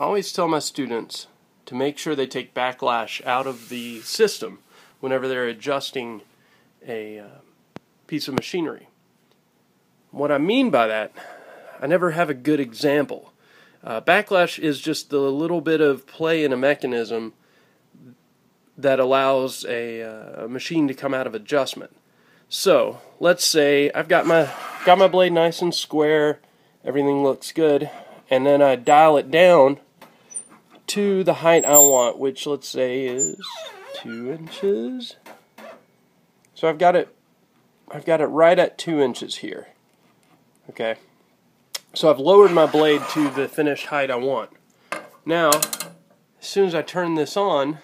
I always tell my students to make sure they take backlash out of the system whenever they're adjusting a piece of machinery. What I mean by that, I never have a good example. Backlash is just the little bit of play in a mechanism that allows a machine to come out of adjustment. So let's say I've got my blade nice and square, everything looks good, and then I dial it down to the height I want, which let's say is 2 inches. So I've got it right at 2 inches here. Okay. So I've lowered my blade to the finished height I want. Now, as soon as I turn this on,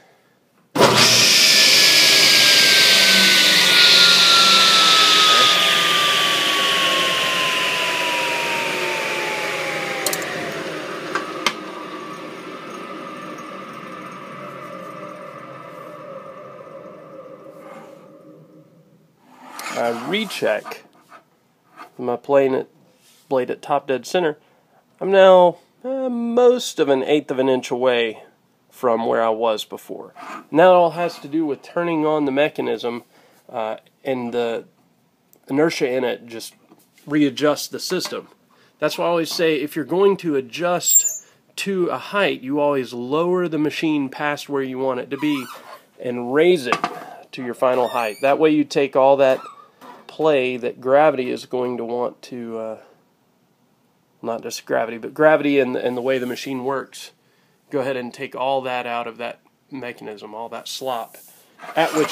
I recheck my blade at top dead center. I'm now most of 1/8 of an inch away from where I was before. And that all has to do with turning on the mechanism and the inertia in it just readjusts the system. That's why I always say if you're going to adjust to a height, you always lower the machine past where you want it to be and raise it to your final height. That way you take all that play that gravity is going to want to, not just gravity, but gravity and the way the machine works. Go ahead and take all that out of that mechanism, all that slop. At which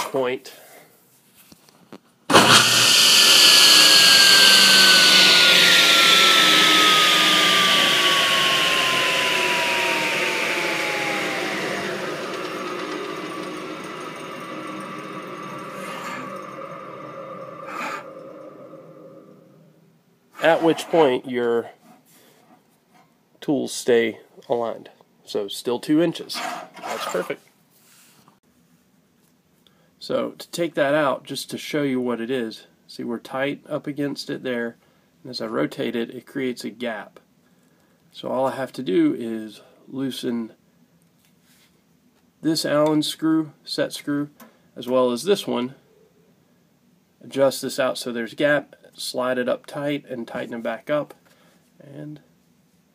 point, your tools stay aligned. So still 2 inches. That's perfect. So to take that out, just to show you what it is, see we're tight up against it there, and as I rotate it, it creates a gap. So all I have to do is loosen this Allen screw, set screw, as well as this one, adjust this out so there's a gap, slide it up tight and tighten it back up, and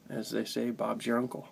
as they say, Bob's your uncle.